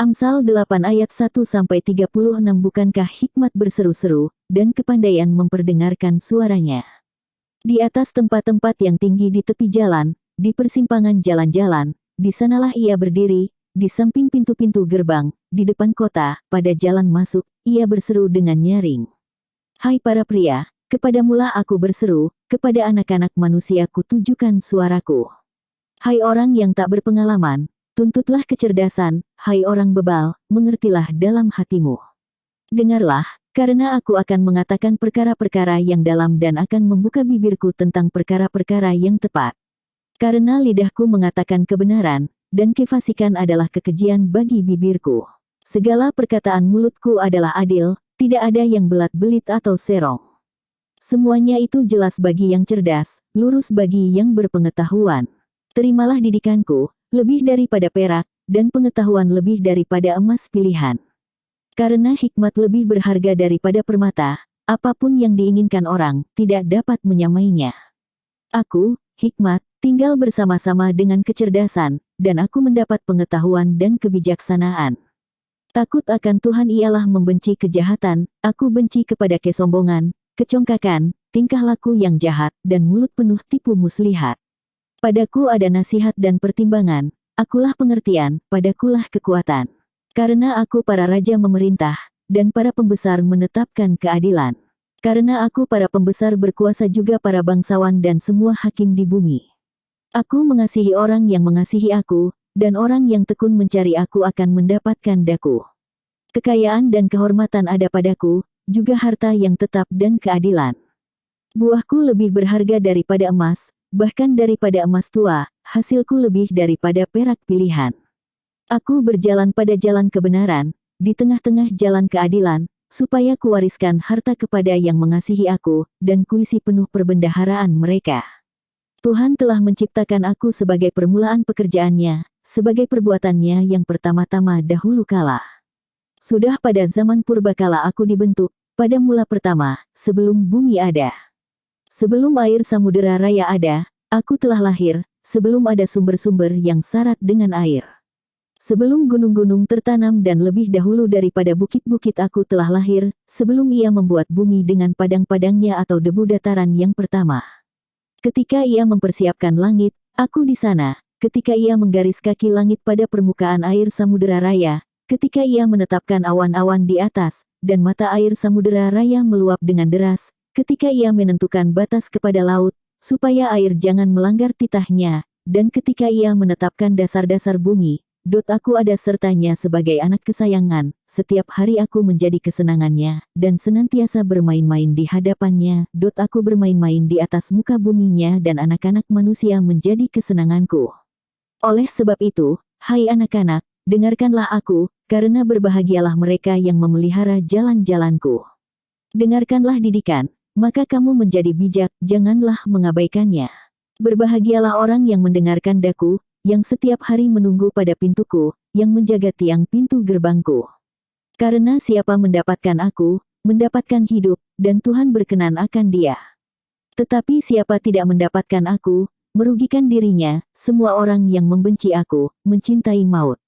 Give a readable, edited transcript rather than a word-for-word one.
Amsal 8 ayat 1-36. Bukankah hikmat berseru-seru, dan kepandaian memperdengarkan suaranya? Di atas tempat-tempat yang tinggi di tepi jalan, di persimpangan jalan-jalan, di sanalah ia berdiri, di samping pintu-pintu gerbang, di depan kota, pada jalan masuk, ia berseru dengan nyaring. Hai para pria, kepadamulah aku berseru, kepada anak-anak manusia kutujukan suaraku. Hai orang yang tak berpengalaman, tuntutlah kecerdasan, hai orang bebal, mengertilah dalam hatimu. Dengarlah, karena aku akan mengatakan perkara-perkara yang dalam dan akan membuka bibirku tentang perkara-perkara yang tepat. Karena lidahku mengatakan kebenaran, dan kefasikan adalah kekejian bagi bibirku. Segala perkataan mulutku adalah adil, tidak ada yang belat-belit atau serong. Semuanya itu jelas bagi yang cerdas, lurus bagi yang berpengetahuan. Terimalah didikanku, lebih daripada perak, dan pengetahuan lebih daripada emas pilihan. Karena hikmat lebih berharga daripada permata, apapun yang diinginkan orang, tidak dapat menyamainya. Aku, hikmat, tinggal bersama-sama dengan kecerdasan, dan aku mendapat pengetahuan dan kebijaksanaan. Takut akan Tuhan ialah membenci kejahatan, aku benci kepada kesombongan, kecongkakan, tingkah laku yang jahat, dan mulut penuh tipu muslihat. Padaku ada nasihat dan pertimbangan, akulah pengertian, padakulah kekuatan. Karena aku para raja memerintah, dan para pembesar menetapkan keadilan. Karena aku para pembesar berkuasa juga para bangsawan dan semua hakim di bumi. Aku mengasihi orang yang mengasihi aku, dan orang yang tekun mencari aku akan mendapatkan daku. Kekayaan dan kehormatan ada padaku, juga harta yang tetap dan keadilan. Buahku lebih berharga daripada emas, bahkan daripada emas tua, hasilku lebih daripada perak pilihan. Aku berjalan pada jalan kebenaran, di tengah-tengah jalan keadilan, supaya kuwariskan harta kepada yang mengasihi aku, dan kuisi penuh perbendaharaan mereka. Tuhan telah menciptakan aku sebagai permulaan pekerjaannya, sebagai perbuatannya yang pertama-tama dahulu kala. Sudah pada zaman purbakala aku dibentuk, pada mula pertama, sebelum bumi ada. Sebelum air samudera raya ada, aku telah lahir, sebelum ada sumber-sumber yang syarat dengan air. Sebelum gunung-gunung tertanam dan lebih dahulu daripada bukit-bukit aku telah lahir, sebelum ia membuat bumi dengan padang-padangnya atau debu dataran yang pertama. Ketika ia mempersiapkan langit, aku di sana, ketika ia menggaris kaki langit pada permukaan air samudera raya, ketika ia menetapkan awan-awan di atas, dan mata air samudera raya meluap dengan deras, ketika ia menentukan batas kepada laut, supaya air jangan melanggar titahnya, dan ketika ia menetapkan dasar-dasar bumi, aku ada sertanya sebagai anak kesayangan, setiap hari aku menjadi kesenangannya, dan senantiasa bermain-main di hadapannya, aku bermain-main di atas muka buminya dan anak-anak manusia menjadi kesenanganku. Oleh sebab itu, hai anak-anak, dengarkanlah aku, karena berbahagialah mereka yang memelihara jalan-jalanku. Dengarkanlah didikan, maka kamu menjadi bijak, janganlah mengabaikannya. Berbahagialah orang yang mendengarkan daku, yang setiap hari menunggu pada pintuku, yang menjaga tiang pintu gerbangku. Karena siapa mendapatkan aku, mendapatkan hidup, dan Tuhan berkenan akan dia. Tetapi siapa tidak mendapatkan aku, merugikan dirinya, semua orang yang membenci aku, mencintai maut.